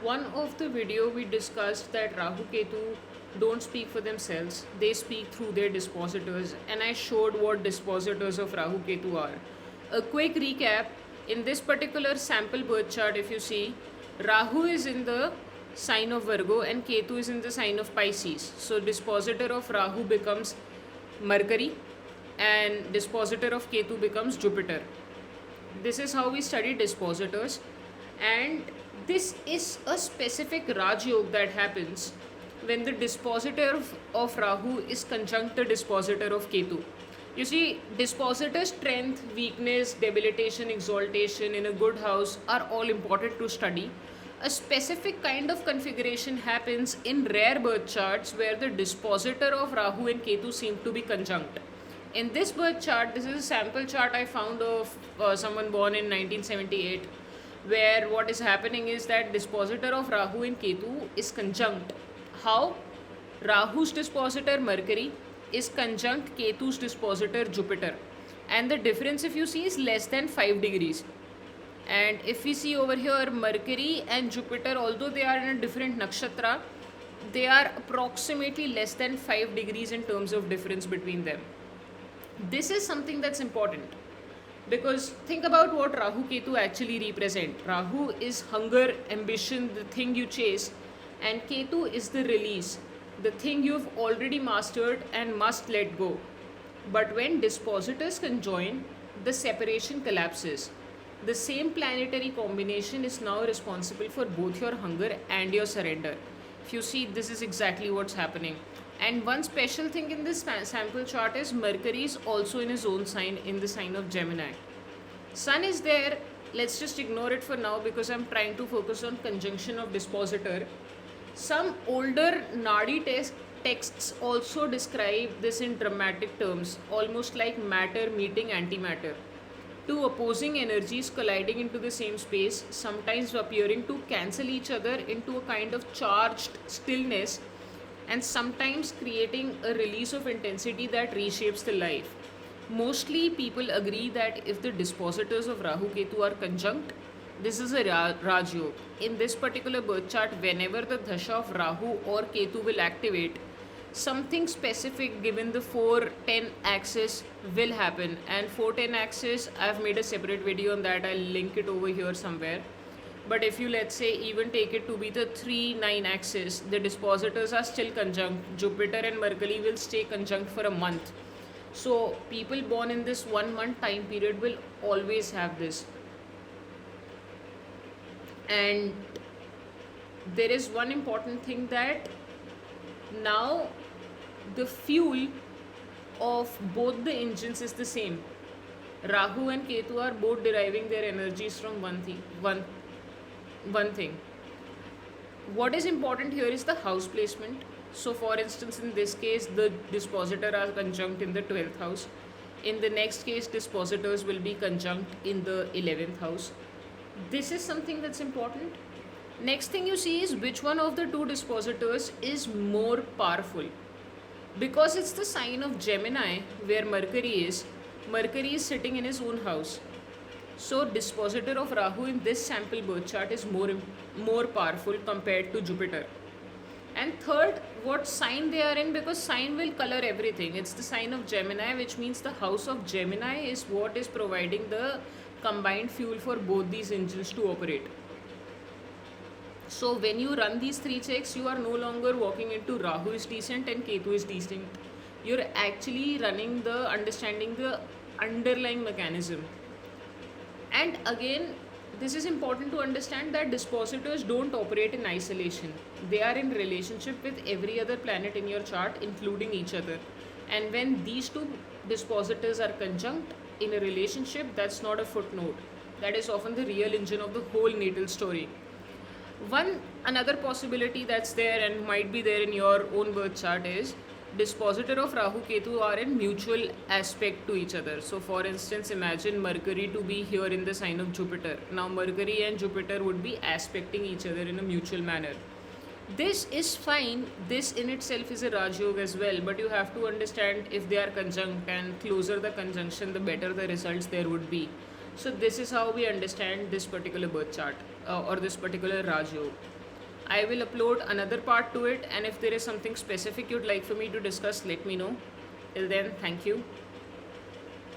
one of the video we discussed that Rahu Ketu don't speak for themselves, they speak through their dispositors, and I showed what dispositors of Rahu Ketu are. A quick recap, in this particular sample birth chart, if you see, Rahu is in the sign of Virgo and Ketu is in the sign of Pisces. So dispositor of Rahu becomes Mercury and dispositor of Ketu becomes Jupiter. This is how we study dispositors, and this is a specific Raj Yoga that happens when the dispositor of Rahu is conjunct the dispositor of Ketu. You see, dispositor strength, weakness, debilitation, exaltation in a good house are all important to study. A specific kind of configuration happens in rare birth charts where the dispositor of Rahu and Ketu seem to be conjunct. In this birth chart, this is a sample chart I found of someone born in 1978, where what is happening is that dispositor of Rahu and Ketu is conjunct. How? Rahu's dispositor Mercury is conjunct Ketu's dispositor Jupiter, and the difference, if you see, is less than 5 degrees. And if we see over here, Mercury and Jupiter, although they are in a different nakshatra, they are approximately less than 5 degrees in terms of difference between them. This is something that's important, because think about what Rahu Ketu actually represent. Rahu is hunger, ambition, the thing you chase, and Ketu is the release, the thing you've already mastered and must let go. But when dispositors conjoin, the separation collapses. The same planetary combination is now responsible for both your hunger and your surrender. If you see, this is exactly what's happening. And one special thing in this sample chart is Mercury is also in his own sign, in the sign of Gemini. Sun is there, let's just ignore it for now because I'm trying to focus on conjunction of dispositor. Some older Nadi texts also describe this in dramatic terms, almost like matter meeting antimatter. Two opposing energies colliding into the same space, sometimes appearing to cancel each other into a kind of charged stillness, and sometimes creating a release of intensity that reshapes the life. Mostly people agree that if the dispositors of Rahu Ketu are conjunct, this is a Raj Yoga. In this particular birth chart, whenever the dasha of Rahu or Ketu will activate, something specific given the 4-10 axis will happen. And 4-10 axis, I've made a separate video on that, I'll link it over here somewhere. But if you, let's say, even take it to be the 3-9 axis, the dispositors are still conjunct. Jupiter and Mercury will stay conjunct for a month. So people born in this 1 month time period will always have this. And there is one important thing, that now the fuel of both the engines is the same. Rahu and Ketu are both deriving their energies from one thing. What is important here is the house placement. So for instance, in this case, the dispositor are conjunct in the 12th house. In the next case, dispositors will be conjunct in the 11th house. This is something that's important. Next thing you see is which one of the two dispositors is more powerful. Because it's the sign of Gemini where Mercury is sitting in his own house. So dispositor of Rahu in this sample birth chart is more powerful compared to Jupiter. And third, what sign they are in, because sign will color everything. It's the sign of Gemini, which means the house of Gemini is what is providing the combined fuel for both these engines to operate. So when you run these 3 checks, you are no longer walking into Rahu is decent and Ketu is decent. You're actually understanding the underlying mechanism. And again, this is important to understand that dispositors don't operate in isolation. They are in relationship with every other planet in your chart, including each other. And when these two dispositors are conjunct in a relationship, that's not a footnote. That is often the real engine of the whole natal story. Another possibility that's there and might be there in your own birth chart is dispositor of Rahu Ketu are in mutual aspect to each other. So for instance, imagine Mercury to be here in the sign of Jupiter. Now Mercury and Jupiter would be aspecting each other in a mutual manner. This is fine. This in itself is a Raj Yoga as well, but you have to understand if they are conjunct, and closer the conjunction, the better the results there would be. So this is how we understand this particular birth chart or this particular Raj Yoga. I will upload another part to it, and if there is something specific you'd like for me to discuss, let me know. Till then, thank you.